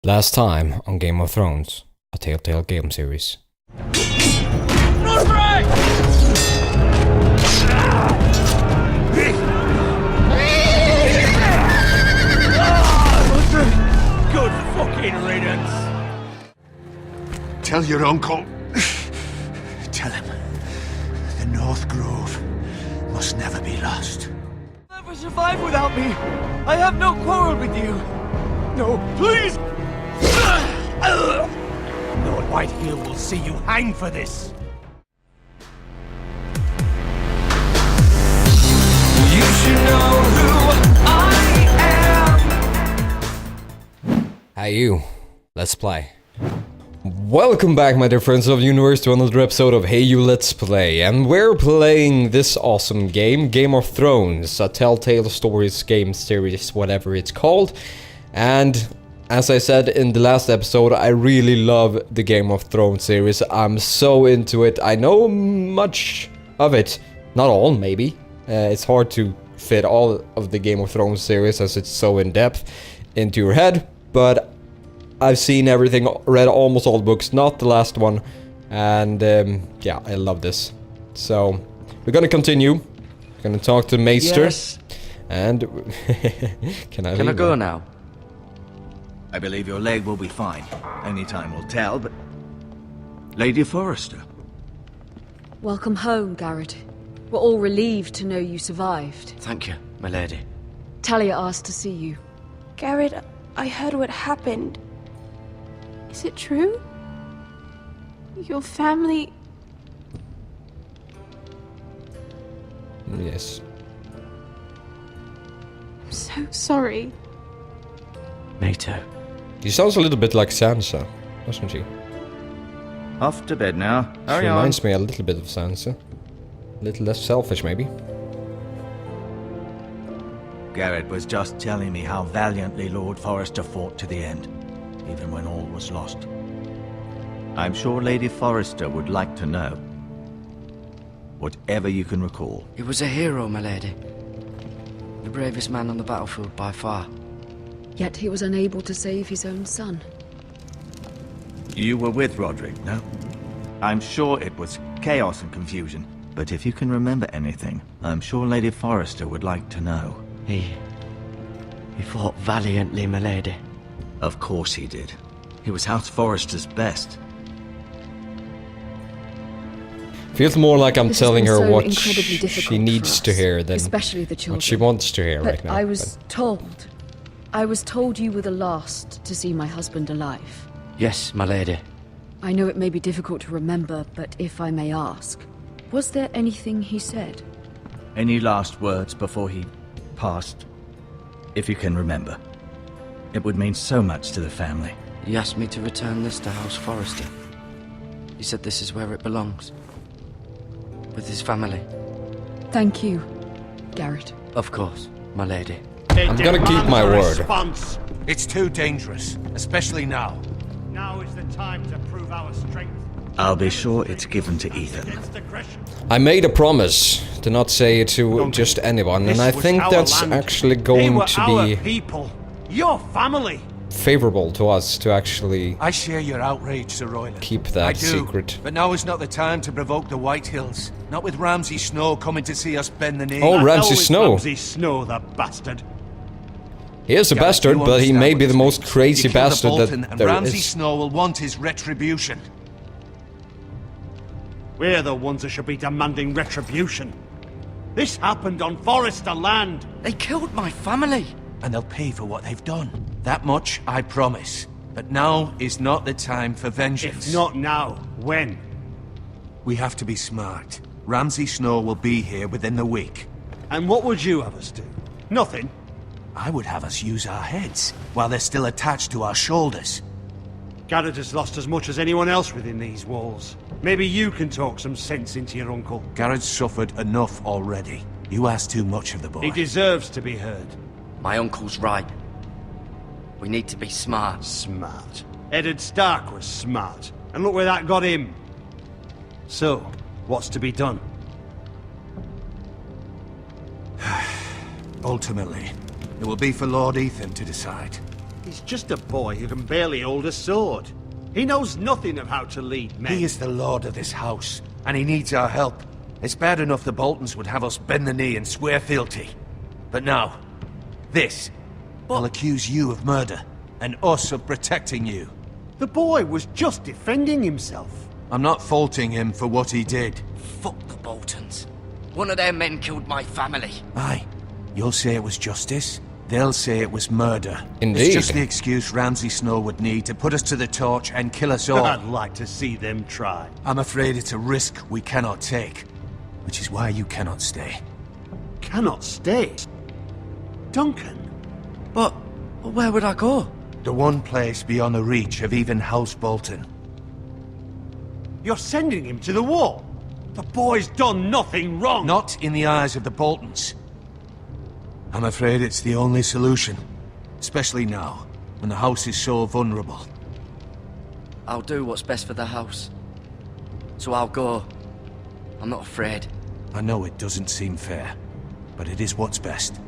Last time on Game of Thrones, a Telltale game series. Good fucking riddance. Tell your uncle. Tell him the North Grove must never be lost. Never survive without me. I have no quarrel with you. No, please. Lord Whitehill will see you hang for this. You should know who I am. Hey you, let's play. Welcome back my dear friends of the universe to another episode of Hey You Let's Play. And we're playing this awesome game, Game of Thrones, a Telltale Stories game series, whatever it's called. And as I said in the last episode, I really love the Game of Thrones series. I'm so into it. I know much of it. Not all, maybe. It's hard to fit all of the Game of Thrones series as it's so in-depth into your head. But I've seen everything, read almost all the books, not the last one. And yeah, I love this. So, we're gonna continue. We're gonna talk to Maester. Yes. And... Can I go now? I believe your leg will be fine. Only time will tell, but... Lady Forrester. Welcome home, Garrett. We're all relieved to know you survived. Thank you, my lady. Talia asked to see you. Garrett, I heard what happened. Is it true? Your family... Yes. I'm so sorry. Me too. She sounds a little bit like Sansa, doesn't she? Off to bed now. She reminds me a little bit of Sansa. A little less selfish, maybe. Garrett was just telling me how valiantly Lord Forrester fought to the end, even when all was lost. I'm sure Lady Forrester would like to know. Whatever you can recall. He was a hero, my lady. The bravest man on the battlefield by far. Yet he was unable to save his own son. You were with Roderick, no? I'm sure it was chaos and confusion, but if you can remember anything, I'm sure Lady Forrester would like to know. He fought valiantly, my lady. Of course he did. He was House Forrester's best. Feels more like I'm This telling has her been so what incredibly she difficult needs for to us, hear than especially the children. what she wants to hear But right now. I was told you were the last to see my husband alive. Yes, my lady. I know it may be difficult to remember, but if I may ask, was there anything he said? Any last words before he passed? If you can remember. It would mean so much to the family. He asked me to return this to House Forrester. He said this is where it belongs. With his family. Thank you, Garrett. Of course, my lady. I'm gonna keep my word. Response. It's too dangerous, especially now. Now is the time to prove our strength. I'll be sure it's given to Ethan. Against aggression. I made a promise to not say it to just anyone, and I This was think our that's land. actually They going were to our be people. Your family. favorable to us to actually I share your outrage, Sir Royland. keep that I do, secret. but now is not the time to provoke the Whitehills. Not with Ramsay Snow coming to see us bend the knee. Oh, That Ramsay always Snow. Ramsay Snow, the bastard. He is a Garrett, bastard, you but he understand may what be the this most means. crazy You killed a bastard Bolton, that and there Ramsay is. Snow will want his retribution. We're the ones that should be demanding retribution. This happened on Forrester land. They killed my family! And they'll pay for what they've done. That much I promise. But now is not the time for vengeance. If not now, when? We have to be smart. Ramsay Snow will be here within the week. And what would you have us do? Nothing. I would have us use our heads, while they're still attached to our shoulders. Garrett has lost as much as anyone else within these walls. Maybe you can talk some sense into your uncle. Garrett's suffered enough already. You ask too much of the boy. He deserves to be heard. My uncle's right. We need to be smart. Smart. Eddard Stark was smart. And look where that got him. So, what's to be done? Ultimately, it will be for Lord Ethan to decide. He's just a boy who can barely hold a sword. He knows nothing of how to lead men. He is the lord of this house, and he needs our help. It's bad enough the Boltons would have us bend the knee and swear fealty. But now, this. I'll accuse you of murder, and us of protecting you. The boy was just defending himself. I'm not faulting him for what he did. Fuck the Boltons. One of their men killed my family. Aye. You'll say it was justice. They'll say it was murder. Indeed. It's just the excuse Ramsay Snow would need to put us to the torch and kill us all. I'd like to see them try. I'm afraid it's a risk we cannot take. Which is why you cannot stay. Cannot stay. Duncan. But where would I go? The one place beyond the reach of even House Bolton. You're sending him to the war. The boy's done nothing wrong. Not in the eyes of the Boltons. I'm afraid it's the only solution. Especially now, when the house is so vulnerable. I'll do what's best for the house. So I'll go. I'm not afraid. I know it doesn't seem fair, but it is what's best.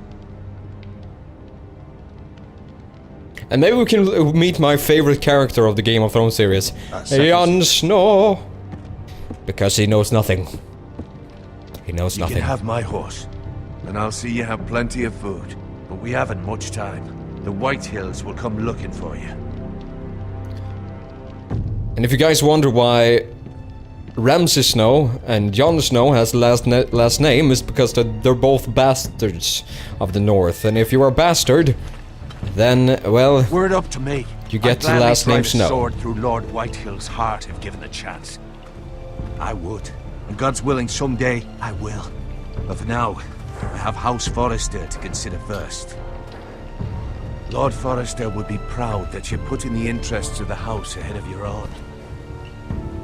And maybe we can meet my favorite character of the Game of Thrones series, Jon Snow. Because he knows nothing. He knows nothing. You can have my horse, and I'll see you have plenty of food. But we haven't much time. The Whitehills will come looking for you. And if you guys wonder why Ramsay Snow and Jon Snow has last name, is because they're both bastards of the North. And if you are a bastard, then, well, Were it up to me, you get I'd the gladly last name drive a Snow. sword through Lord Whitehill's heart if given the chance. I would. And God's willing, someday I will. But for now, I have House Forrester to consider first. Lord Forrester would be proud that you're putting the interests of the house ahead of your own.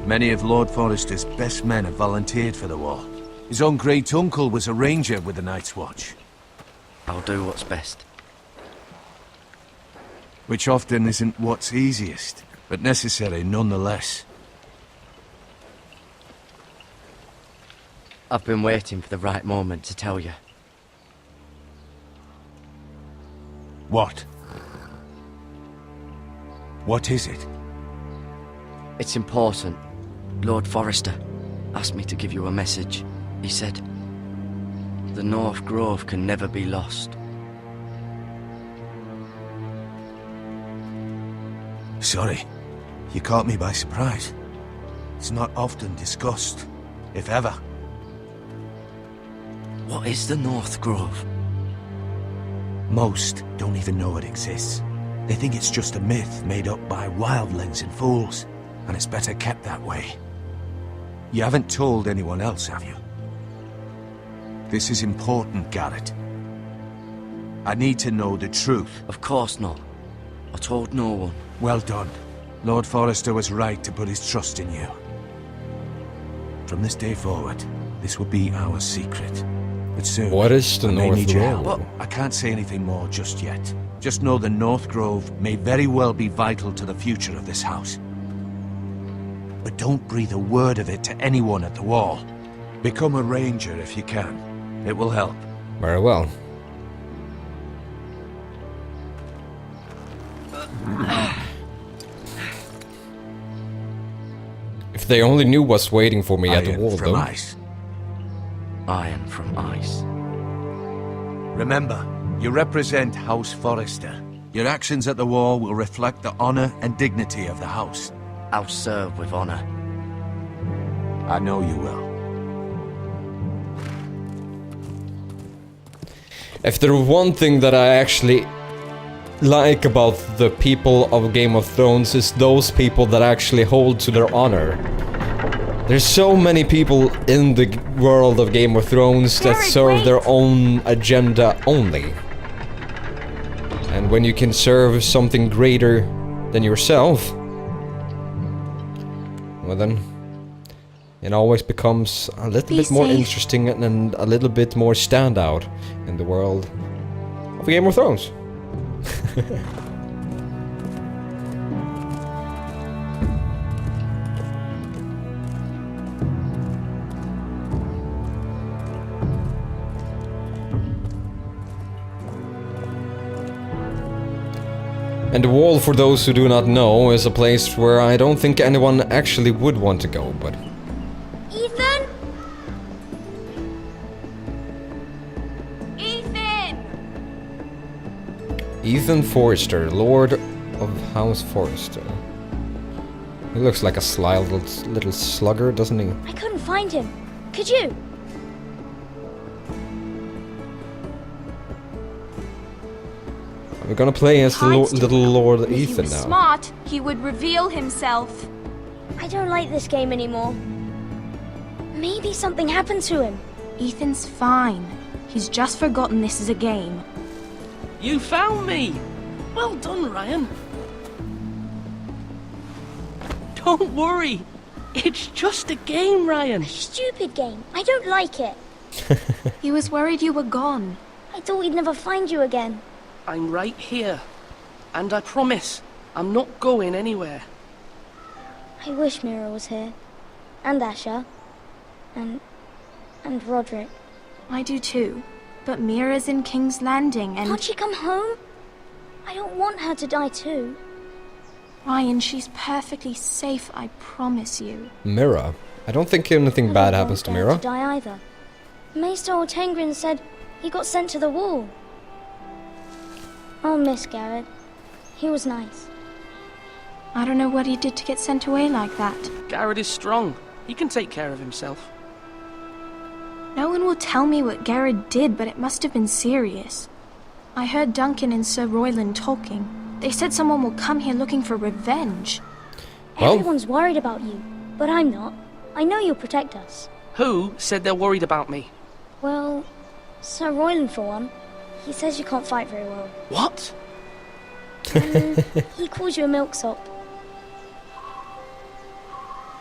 Many of Lord Forrester's best men have volunteered for the war. His own great-uncle was a ranger with the Night's Watch. I'll do what's best. Which often isn't what's easiest, but necessary nonetheless. I've been waiting for the right moment to tell you. What? What is it? It's important. Lord Forrester asked me to give you a message. He said, the North Grove can never be lost. Sorry, you caught me by surprise. It's not often discussed, if ever. What is the North Grove? Most don't even know it exists. They think it's just a myth made up by wildlings and fools, and it's better kept that way. You haven't told anyone else, have you? This is important, Garrett. I need to know the truth. Of course not. I told no one. Well done. Lord Forrester was right to put his trust in you. From this day forward, this will be our secret. But soon, What is the I may North need your Grove? help. I can't say anything more just yet. Just know the North Grove may very well be vital to the future of this house. But don't breathe a word of it to anyone at the wall. Become a ranger if you can. It will help. Very well. If they only knew what's waiting for me at the Iron wall, from though. ice. Iron from ice. Remember, you represent House Forrester. Your actions at the wall will reflect the honor and dignity of the house. I'll serve with honor. I know you will. If there's one thing that I actually like about the people of Game of Thrones, is those people that actually hold to their honor. There's so many people in the world of Game of Thrones that serve their own agenda only. And when you can serve something greater than yourself, well then, it always becomes a little bit more interesting and a little bit more standout in the world of Game of Thrones. And the wall, for those who do not know, is a place where I don't think anyone actually would want to go, but... Ethan? Ethan! Ethan Forrester, Lord of House Forrester. He looks like a sly little slugger, doesn't he? I couldn't find him. Could you? We're gonna play as the little Lord If he Ethan was now. smart, he would reveal himself. I don't like this game anymore. Maybe something happened to him. Ethan's fine. He's just forgotten this is a game. You found me! Well done, Ryan. Don't worry. It's just a game, Ryan. Stupid game. I don't like it. He was worried you were gone. I thought we'd never find you again. I'm right here. And I promise, I'm not going anywhere. I wish Mira was here. And Asher. And Roderick. I do too. But Mira's in King's Landing and... Can't she come home? I don't want her to die too. Ryan, she's perfectly safe, I promise you. Mira. I don't think anything bad happens to Mira. To die either. Maester Ortengrin said he got sent to the wall. I'll miss Garrett. He was nice. I don't know what he did to get sent away like that. Garrett is strong. He can take care of himself. No one will tell me what Garrett did, but it must have been serious. I heard Duncan and Sir Royland talking. They said someone will come here looking for revenge. Well- Everyone's worried about you, but I'm not. I know you'll protect us. Who said they're worried about me? Well, Sir Royland for one. He says you can't fight very well. What? He calls you a milksop.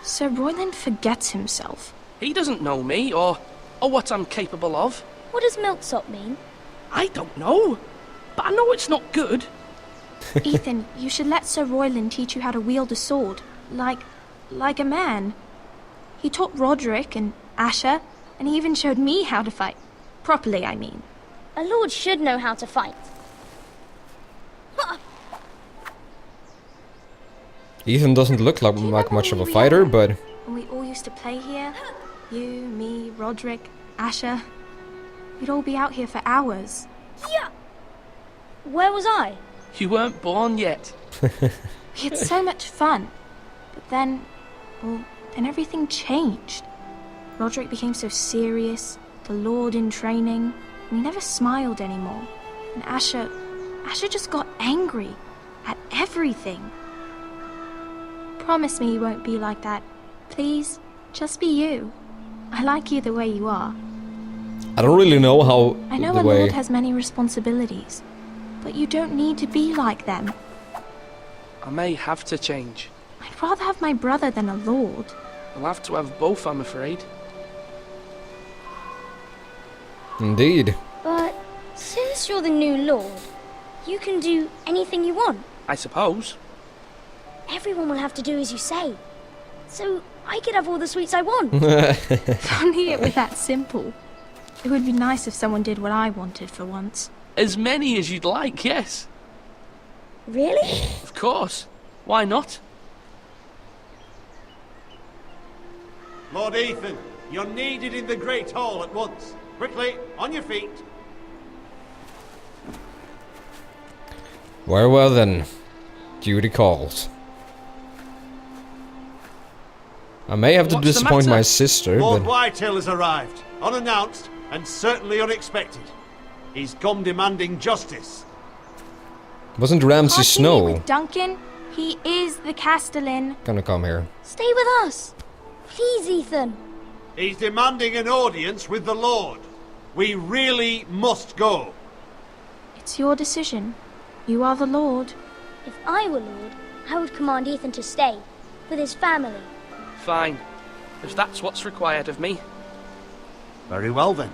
Sir Royland forgets himself. He doesn't know me or what I'm capable of. What does milksop mean? I don't know. But I know it's not good. Ethan, you should let Sir Royland teach you how to wield a sword. Like a man. He taught Roderick and Asher, and he even showed me how to fight. Properly, I mean. A lord should know how to fight. Ethan doesn't look like much of a fighter, but... When we all used to play here, you, me, Roderick, Asher, we'd all be out here for hours. Yeah. Where was I? You weren't born yet. We had so much fun. But then everything changed. Roderick became so serious, the Lord in training, and he never smiled anymore. And Asher just got angry at everything. Promise me you won't be like that. Please, just be you. I like you the way you are. I don't really know how I know the a way... lord has many responsibilities, but you don't need to be like them. I may have to change. I'd rather have my brother than a lord. I'll have to have both, I'm afraid. Indeed. But since you're the new lord, you can do anything you want. I suppose. Everyone will have to do as you say. So I could have all the sweets I want. If only it were that simple. It would be nice if someone did what I wanted for once. As many as you'd like, yes. Really? Of course. Why not? Lord Ethan, you're needed in the Great Hall at once. Quickly, on your feet. Very well then. Duty calls. I may have to What's the disappoint matter? my sister, Lord but... Whitehill has arrived, unannounced and certainly unexpected. He's come demanding justice. Wasn't Ramsay Can't you meet Snow with Duncan? He is the Castellan. gonna come here? Stay with us. Please, Ethan. He's demanding an audience with the Lord. We really must go. It's your decision. You are the Lord. If I were lord, I would command Ethan to stay with his family. Fine. If that's what's required of me. Very well then.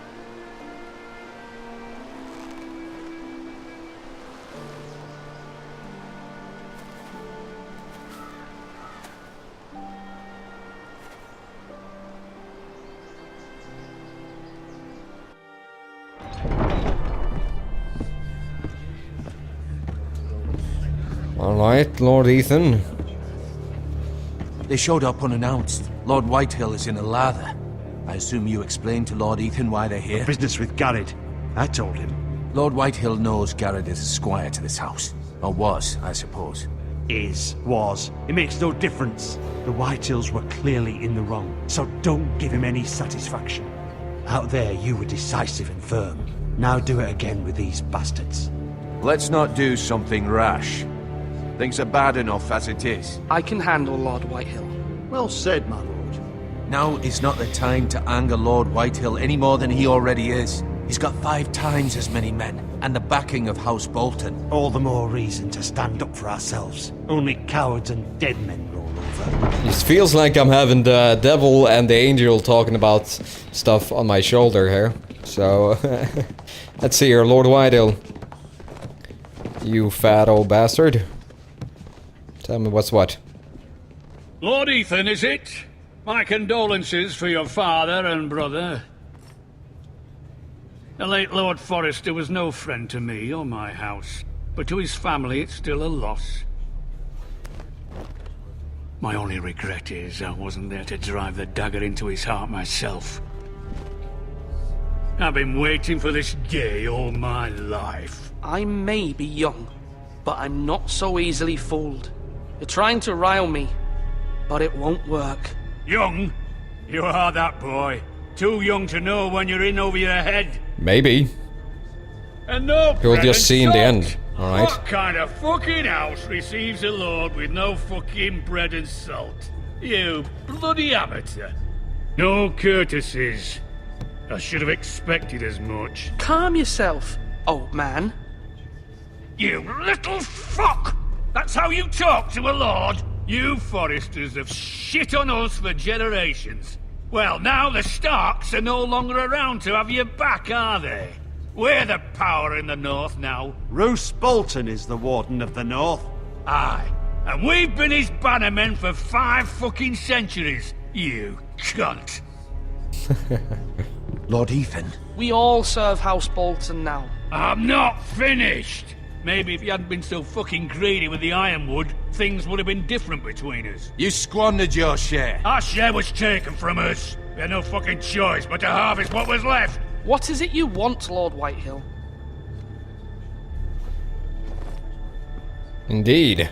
Alright, Lord Ethan. They showed up unannounced. Lord Whitehill is in a lather. I assume you explained to Lord Ethan why they're here? Business with Garrett. I told him. Lord Whitehill knows Garrett is a squire to this house. Or was, I suppose. Was. It makes no difference. The Whitehills were clearly in the wrong, so don't give him any satisfaction. Out there, you were decisive and firm. Now do it again with these bastards. Let's not do something rash. Things are bad enough as it is. I can handle Lord Whitehill. Well said, my lord. Now is not the time to anger Lord Whitehill any more than he already is. He's got 5 times as many men, and the backing of House Bolton. All the more reason to stand up for ourselves. Only cowards and dead men roll over. It feels like I'm having the devil and the angel talking about stuff on my shoulder here. So, let's see here, Lord Whitehill. You fat old bastard. Tell me what's what. Lord Ethan, is it? My condolences for your father and brother. The late Lord Forrester was no friend to me or my house, but to his family it's still a loss. My only regret is I wasn't there to drive the dagger into his heart myself. I've been waiting for this day all my life. I may be young, but I'm not so easily fooled. You're trying to rile me, but it won't work. Young? You are that boy. Too young to know when you're in over your head. Maybe. And no You'll bread just and see in the salt. end, alright? What kind of fucking house receives a lord with no fucking bread and salt? You bloody amateur. No courtesies. I should have expected as much. Calm yourself, old man. You little fuck! That's how you talk to a lord? You Forresters have shit on us for generations. Well, now the Starks are no longer around to have your back, are they? We're the power in the north now. Roose Bolton is the Warden of the North. Aye. And we've been his bannermen for 5 fucking centuries, you cunt. Lord Ethan. We all serve House Bolton now. I'm not finished. Maybe if you hadn't been so fucking greedy with the ironwood, things would have been different between us. You squandered your share. Our share was taken from us. We had no fucking choice but to harvest what was left. What is it you want, Lord Whitehill? Indeed.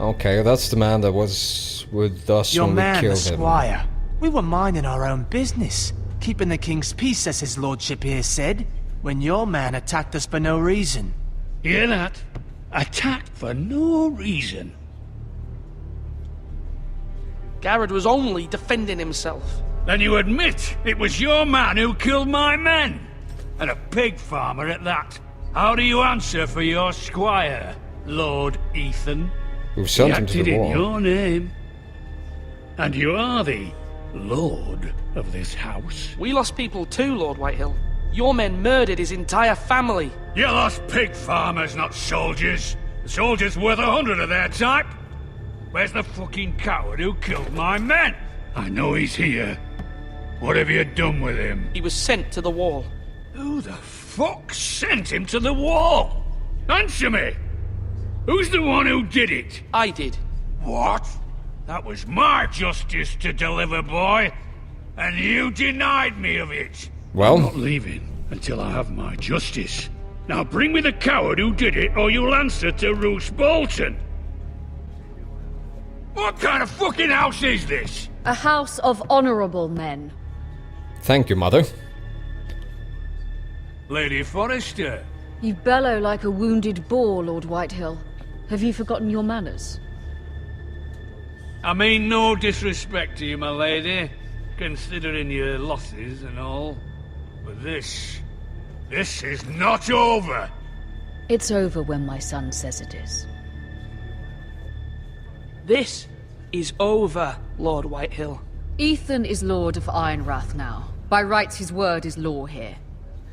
Okay, that's the man that was with us Your when we man, the killed him. squire. We were minding our own business, keeping the king's peace, as his lordship here said, when your man attacked us for no reason. Hear that? Attacked for no reason. Garrett was only defending himself. Then you admit it was your man who killed my men? And a pig farmer at that. How do you answer for your squire, Lord Ethan? Who sent He him to acted the in war. your name. And you are the lord of this house. We lost people too, Lord Whitehill. Your men murdered his entire family. You lost pig farmers, not soldiers. The soldiers worth 100 of their type. Where's the fucking coward who killed my men? I know he's here. What have you done with him? He was sent to the wall. Who the fuck sent him to the wall? Answer me! Who's the one who did it? I did. What? That was my justice to deliver, boy. And you denied me of it. Well, I'm not leaving until I have my justice. Now bring me the coward who did it, or you'll answer to Roose Bolton. What kind of fucking house is this? A house of honorable men. thank you, mother. Lady Forrester. You bellow like a wounded boar, Lord Whitehill. Have you forgotten your manners? I mean no disrespect to you, my lady, considering your losses and all. But this is not over. It's over when my son says it is. This is over, Lord Whitehill. Ethan is Lord of Ironrath now. By rights, his word is law here.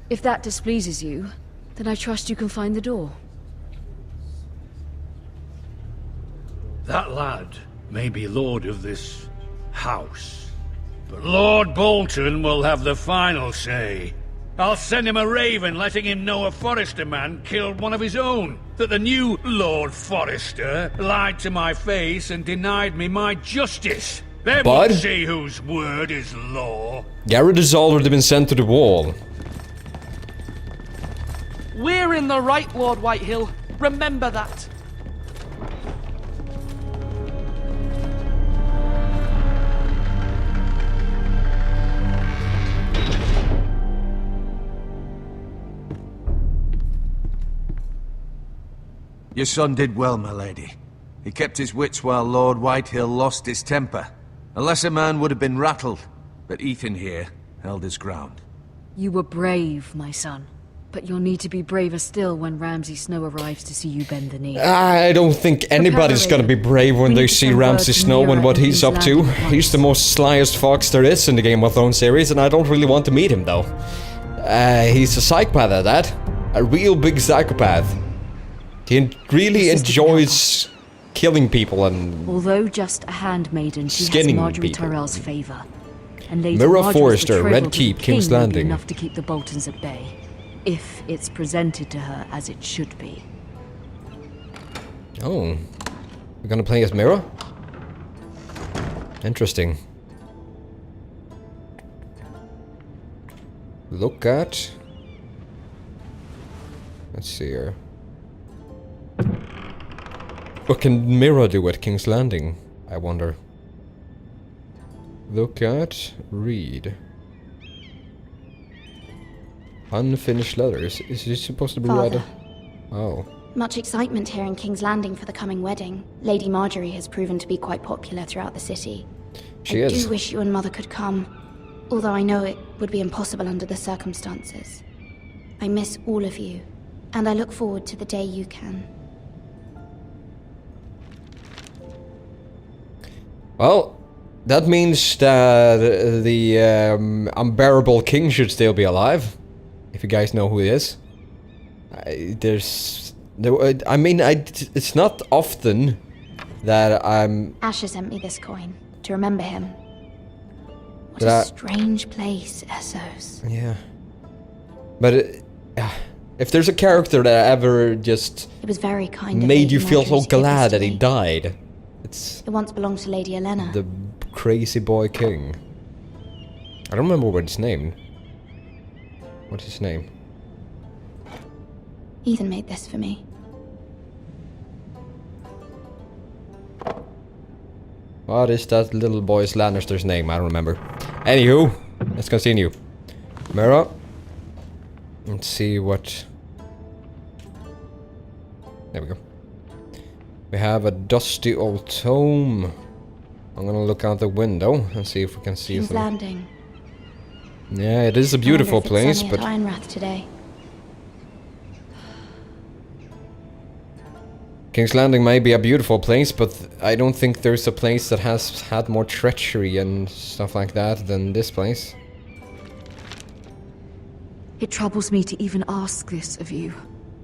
If that displeases you, then I trust you can find the door. That lad may be lord of this house, but Lord Bolton will have the final say. I'll send him a raven letting him know a Forrester man killed one of his own. That the new Lord Forrester lied to my face and denied me my justice. Then we'll see whose word is law. Garrett has already been sent to the wall. We're in the right, Lord Whitehill. Remember that. Your son did well, my lady. He kept his wits while Lord Whitehill lost his temper. A lesser man would have been rattled, but Ethan here held his ground. You were brave, my son. But you'll need to be braver still when Ramsay Snow arrives to see you bend the knee. I don't think anybody's gonna be brave when they see Ramsay Snow and what he's up to. He's the most slyest fox there is in the Game of Thrones series, and I don't really want to meet him, though. He's a psychopath at that. A real big psychopath. He really enjoys killing people and... Although just a handmaiden, she has skinning Marjorie people. Tyrell's favor. And Lady Mira Marjorie's Forrester, betrothal Red to the Keep, king King's will be Landing. enough to keep the Boltons at bay. If it's presented to her as it should be. Oh. We're gonna play as Mira? Interesting. Look at... Let's see here. What can Mira do at King's Landing? I wonder. Look at... Read. Unfinished letters. Is it supposed to be Father. read? Oh. Much excitement here in King's Landing for the coming wedding. Lady Marjorie has proven to be quite popular throughout the city. She I is. do wish you and Mother could come, although I know it would be impossible under the circumstances. I miss all of you, and I look forward to the day you can. Well, that means that the unbearable king should still be alive. If you guys know who he is. It's not often that I'm... Asher sent me this coin to remember him. What a strange place, Essos. Yeah. But if there's a character that ever just... It was very kind of made Lady you feel so Marjorie to give this glad to that he me. died. It's It once belonged to Lady Elena. the crazy boy king. I don't remember what his name. What's his name? Ethan made this for me. What is that little boy's Lannister's name? I don't remember. Anywho, let's continue. Mira. Let's see what... There we go. We have a dusty old tome. I'm gonna look out the window and see if we can see King's something. Landing. Yeah, it is a beautiful place, but but... Ironrath today. King's Landing may be a beautiful place, but I don't think there's a place that has had more treachery and stuff like that than this place. It troubles me to even ask this of you,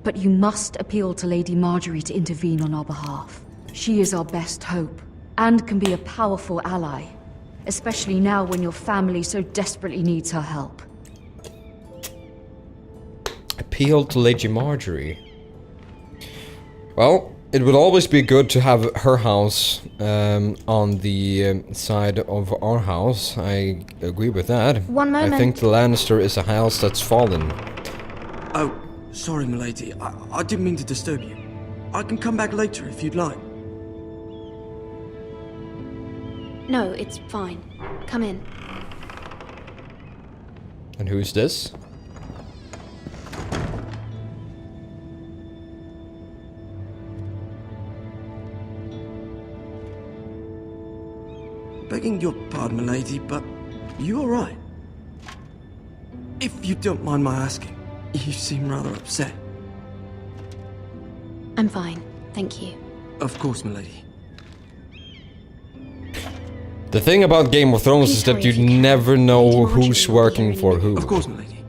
but you must appeal to Lady Marjorie to intervene on our behalf. She is our best hope, and can be a powerful ally, especially now when your family so desperately needs her help. Appeal to Lady Marjorie. Well, it would always be good to have her house on the side of our house. I agree with that. One moment. I think the Lannister is a house that's fallen. Oh, sorry, milady. I didn't mean to disturb you. I can come back later if you'd like. No, it's fine. Come in. And who's this? Begging your pardon, milady, but you alright? If you don't mind my asking, you seem rather upset. I'm fine, thank you. Of course, milady. The thing about Game of Thrones is that you never know who's working for who. Of course, milady.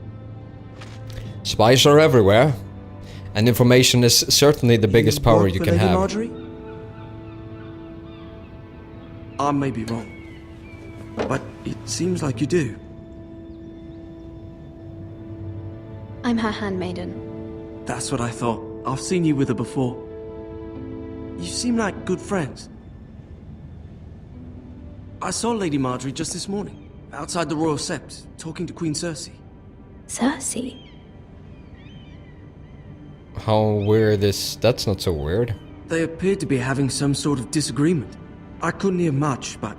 Spies are everywhere, and information is certainly the biggest power you can have. Marjorie? I may be wrong, but it seems like you do. I'm her handmaiden. That's what I thought. I've seen you with her before. You seem like good friends. I saw Lady Marjorie just this morning, outside the Royal Sept, talking to Queen Cersei. Cersei? How weird is... That's not so weird. They appeared to be having some sort of disagreement. I couldn't hear much, but...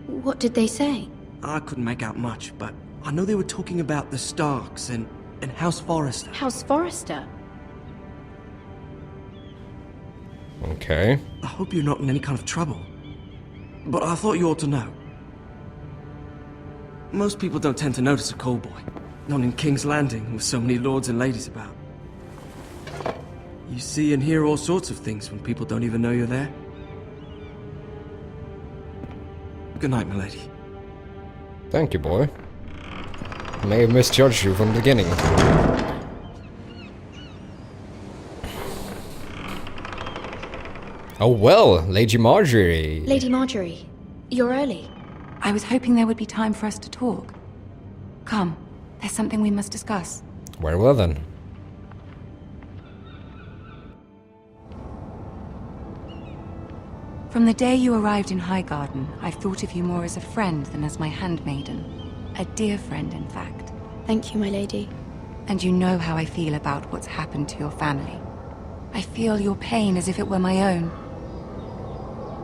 What did they say? I couldn't make out much, but I know they were talking about the Starks and House Forrester. House Forrester? Okay. I hope you're not in any kind of trouble. But I thought you ought to know. Most people don't tend to notice a call boy. Not in King's Landing, with so many lords and ladies about. You see and hear all sorts of things when people don't even know you're there. Good night, milady. Thank you, boy. I may have misjudged you from the beginning. Oh well, Lady Marjorie. Lady Marjorie, you're early. I was hoping there would be time for us to talk. Come, there's something we must discuss. Very well then. From the day you arrived in Highgarden, I've thought of you more as a friend than as my handmaiden. A dear friend, in fact. Thank you, my lady. And you know how I feel about what's happened to your family. I feel your pain as if it were my own.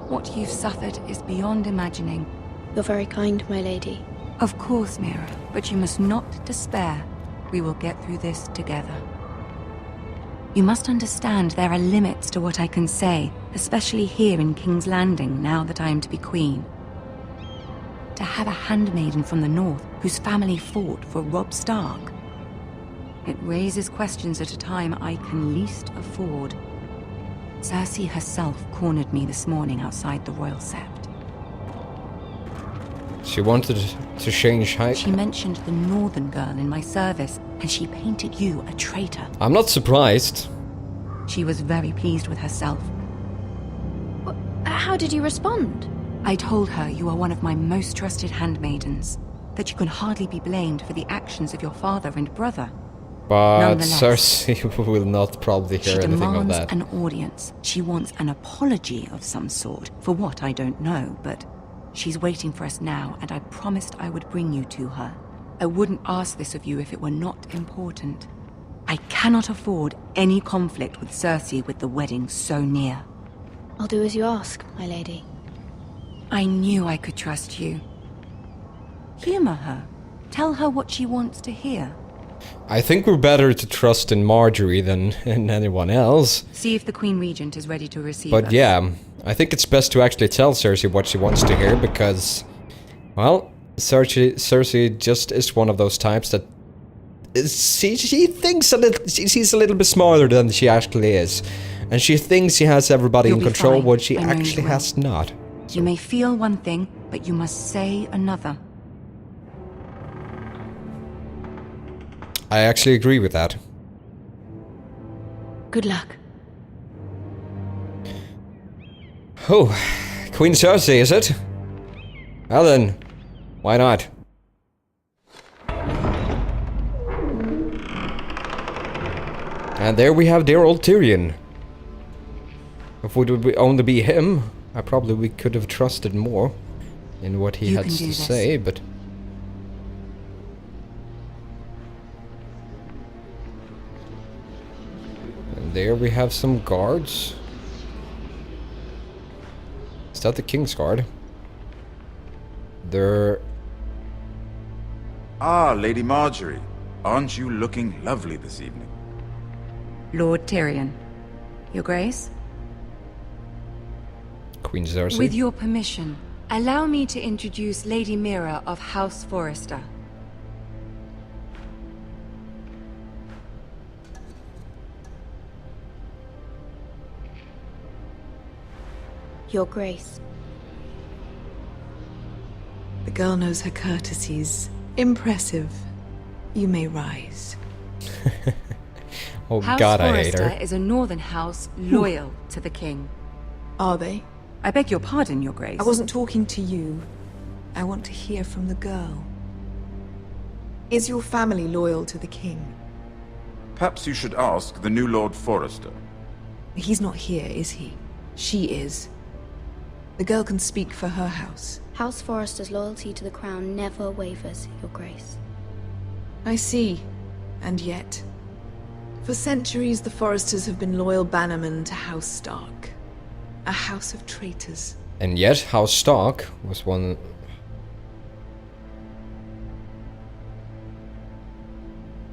What you've suffered is beyond imagining. You're very kind, my lady. Of course, Mira, but you must not despair. We will get through this together. You must understand there are limits to what I can say, especially here in King's Landing, now that I am to be queen. To have a handmaiden from the north whose family fought for Robb Stark. It raises questions at a time I can least afford. Cersei herself cornered me this morning outside the Royal Sept. She wanted to change height. She mentioned the northern girl in my service, and she painted you a traitor. I'm not surprised. She was very pleased with herself. How did you respond? I told her you are one of my most trusted handmaidens, that you can hardly be blamed for the actions of your father and brother. But Cersei will not probably hear anything of that. She demands an audience. She wants an apology of some sort, for what I don't know, but she's waiting for us now, and I promised I would bring you to her. I wouldn't ask this of you if it were not important. I cannot afford any conflict with Cersei with the wedding so near. I'll do as you ask, my lady. I knew I could trust you. Humor her. Tell her what she wants to hear. I think we're better to trust in Marjorie than in anyone else. See if the Queen Regent is ready to receive But us. yeah, I think it's best to actually tell Cersei what she wants to hear because, well, Cersei just is one of those types that she thinks a little, she's a little bit smarter than she actually is. And she thinks she has everybody in control, fine. what she I know you actually will. has not. You may feel one thing, but you must say another. I actually agree with that. Good luck. Oh, Queen Cersei, is it? Well then, why not? And there we have dear old Tyrion. If it would only be him, I probably could have trusted more in what he had to say, but... And there we have some guards. Is that the King's Guard? They're... Ah, Lady Marjorie. Aren't you looking lovely this evening? Lord Tyrion. Your Grace? Queen Cersei. With your permission, allow me to introduce Lady Mira of House Forrester. Your Grace. The girl knows her courtesies. Impressive. You may rise. Oh House God, I hate Forrester her. is a northern house loyal to the king. Are they? I beg your pardon, Your Grace. I wasn't talking to you. I want to hear from the girl. Is your family loyal to the king? Perhaps you should ask the new Lord Forrester. He's not here, is he? She is. The girl can speak for her house. House Forrester's loyalty to the crown never wavers, Your Grace. I see. And yet... For centuries, the Forresters have been loyal bannermen to House Stark. A house of traitors. And yet, House Stark was one...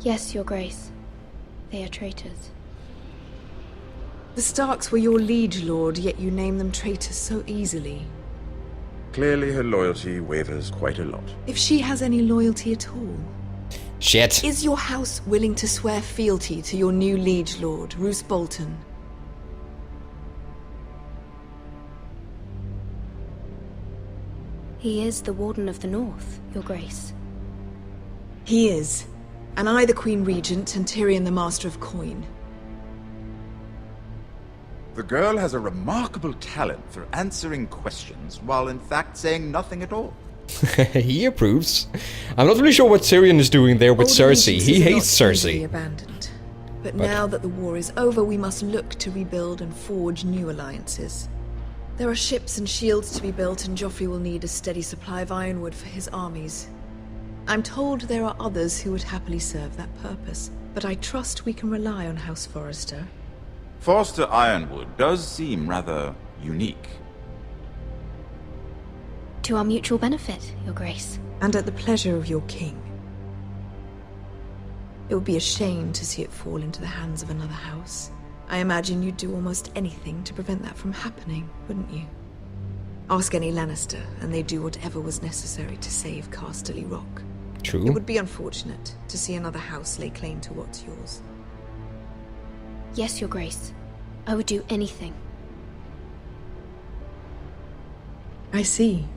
Yes, Your Grace. They are traitors. The Starks were your liege lord, yet you name them traitors so easily. Clearly her loyalty wavers quite a lot. If she has any loyalty at all. Shit. Is your house willing to swear fealty to your new liege lord, Roose Bolton? He is the Warden of the North, Your Grace. He is. And I the Queen Regent and Tyrion the Master of Coin. The girl has a remarkable talent for answering questions while in fact saying nothing at all. He approves. I'm not really sure what Tyrion is doing there with Old Cersei. He allegiances hates are not easily Cersei. abandoned. But now that the war is over, we must look to rebuild and forge new alliances. There are ships and shields to be built, and Joffrey will need a steady supply of ironwood for his armies. I'm told there are others who would happily serve that purpose, but I trust we can rely on House Forrester. Forster Ironwood does seem rather unique. To our mutual benefit, Your Grace. And at the pleasure of your king. It would be a shame to see it fall into the hands of another house. I imagine you'd do almost anything to prevent that from happening, wouldn't you? Ask any Lannister, and they'd do whatever was necessary to save Casterly Rock. True. It would be unfortunate to see another house lay claim to what's yours. Yes, Your Grace. I would do anything. I see.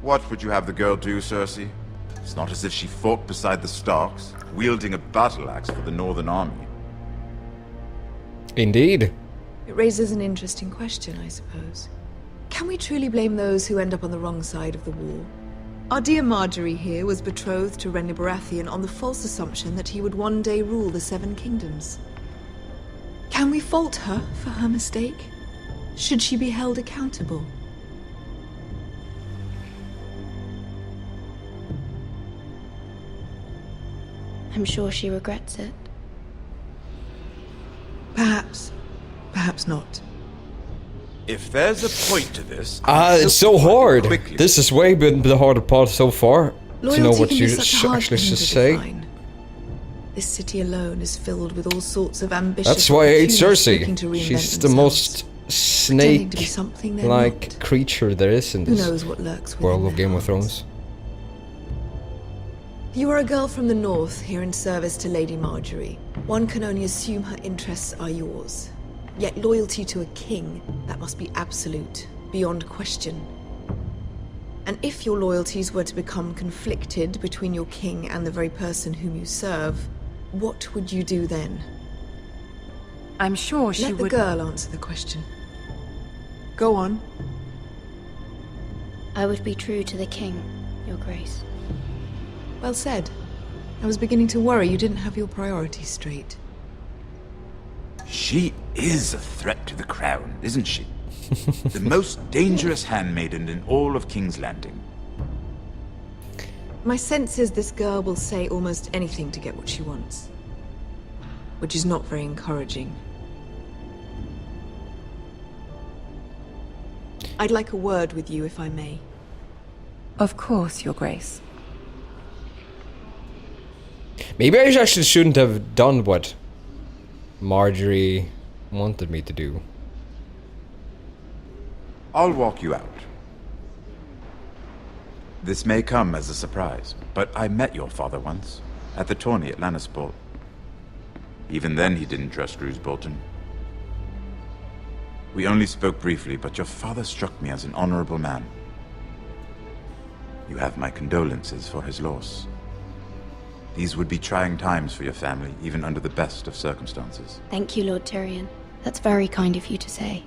What would you have the girl do, Cersei? It's not as if she fought beside the Starks, wielding a battle axe for the Northern Army. Indeed. It raises an interesting question, I suppose. Can we truly blame those who end up on the wrong side of the war? Our dear Marjorie here was betrothed to Renly Baratheon on the false assumption that he would one day rule the Seven Kingdoms. Can we fault her for her mistake? Should she be held accountable? I'm sure she regrets it. Perhaps. Perhaps not. If there's a point to this... It's so hard. This has way been the harder part so far. Loyalty to know what can you be such a hard actually thing should to say. define. This city alone is filled with all sorts of ambitious That's why I hate opportunists looking to Cersei. reinvent She's the themselves, most pretending to be something they're snake-like not. creature there is in Who this knows what lurks within world of their Game of hearts. Thrones. You are a girl from the north, here in service to Lady Marjorie. One can only assume her interests are yours. Yet loyalty to a king, that must be absolute, beyond question. And if your loyalties were to become conflicted between your king and the very person whom you serve, what would you do then? I'm sure she Let the would... girl answer the question. Go on. I would be true to the king, Your Grace. Well said. I was beginning to worry you didn't have your priorities straight. She is a threat to the crown, isn't she? The most dangerous handmaiden in all of King's Landing. My sense is this girl will say almost anything to get what she wants. Which is not very encouraging. I'd like a word with you, if I may. Of course, Your Grace. Maybe I actually shouldn't have done what Marjorie wanted me to do. I'll walk you out. This may come as a surprise, but I met your father once, at the tourney at Lannisport. Even then he didn't trust Roose Bolton. We only spoke briefly, but your father struck me as an honorable man. You have my condolences for his loss. These would be trying times for your family, even under the best of circumstances. Thank you, Lord Tyrion. That's very kind of you to say.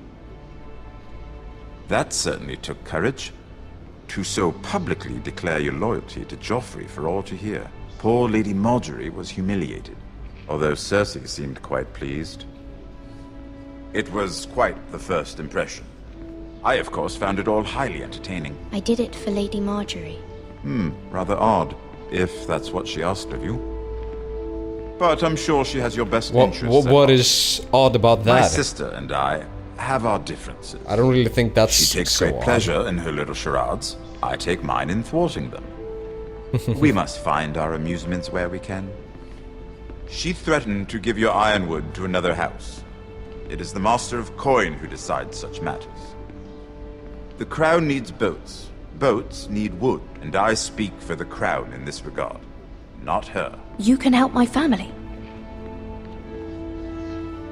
That certainly took courage. To so publicly declare your loyalty to Joffrey for all to hear. Poor Lady Marjorie was humiliated, although Cersei seemed quite pleased. It was quite the first impression. I, of course, found it all highly entertaining. I did it for Lady Marjorie. Rather odd, if that's what she asked of you. But I'm sure she has your best interests. What is odd about that? My sister and I have our differences. I don't really think that's She takes so great pleasure in her little charades. I take mine in thwarting them. We must find our amusements where we can. She threatened to give your ironwood to another house. It is the Master of Coin who decides such matters. The crown needs boats. Boats need wood, and I speak for the crown in this regard, not her. You can help my family.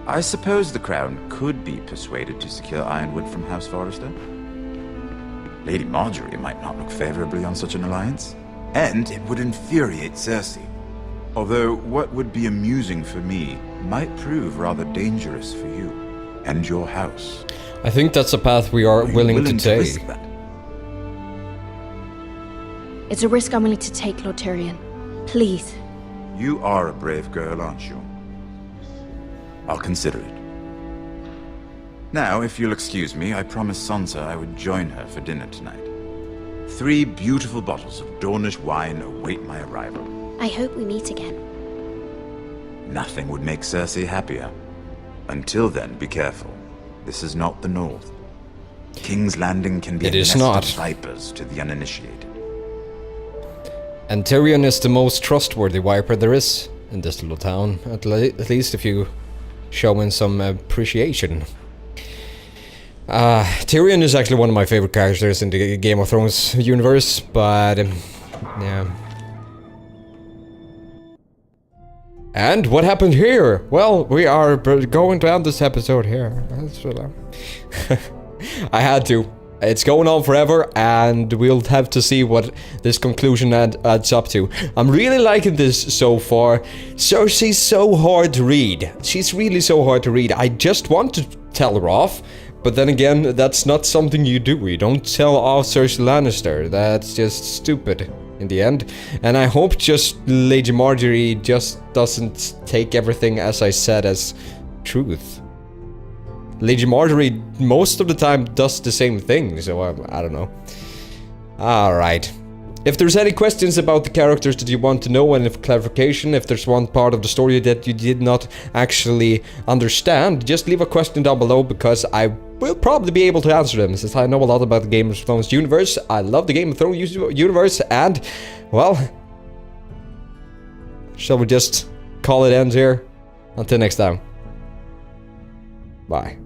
I suppose the crown could be persuaded to secure ironwood from House Forrester. Lady Marjorie might not look favorably on such an alliance, and it would infuriate Cersei. Although what would be amusing for me might prove rather dangerous for you and your house. I think that's a path we are willing to take. risk that? It's a risk I'm willing to take, Lord Tyrion. Please. You are a brave girl, aren't you? I'll consider it. Now, if you'll excuse me, I promised Sansa I would join her for dinner tonight. 3 beautiful bottles of Dornish wine await my arrival. I hope we meet again. Nothing would make Cersei happier. Until then, be careful. This is not the North. King's Landing can be a nest of vipers to the uninitiated. And Tyrion is the most trustworthy viper there is in this little town, at least if you show him some appreciation. Tyrion is actually one of my favorite characters in the Game of Thrones universe, but yeah. And what happened here? Well, we are going to end this episode here. I had to. It's going on forever, and we'll have to see what this conclusion adds up to. I'm really liking this so far. Cersei's so hard to read. She's really so hard to read. I just want to tell her off, but then again, that's not something you do. You don't tell off Cersei Lannister. That's just stupid in the end. And I hope just Lady Marjorie just doesn't take everything as I said as truth. Lady Marjorie most of the time does the same thing, so I don't know. Alright. If there's any questions about the characters that you want to know, and if clarification, if there's one part of the story that you did not actually understand, just leave a question down below, because I will probably be able to answer them, since I know a lot about the Game of Thrones universe. I love the Game of Thrones universe, and, well, shall we just call it ends here? Until next time. Bye.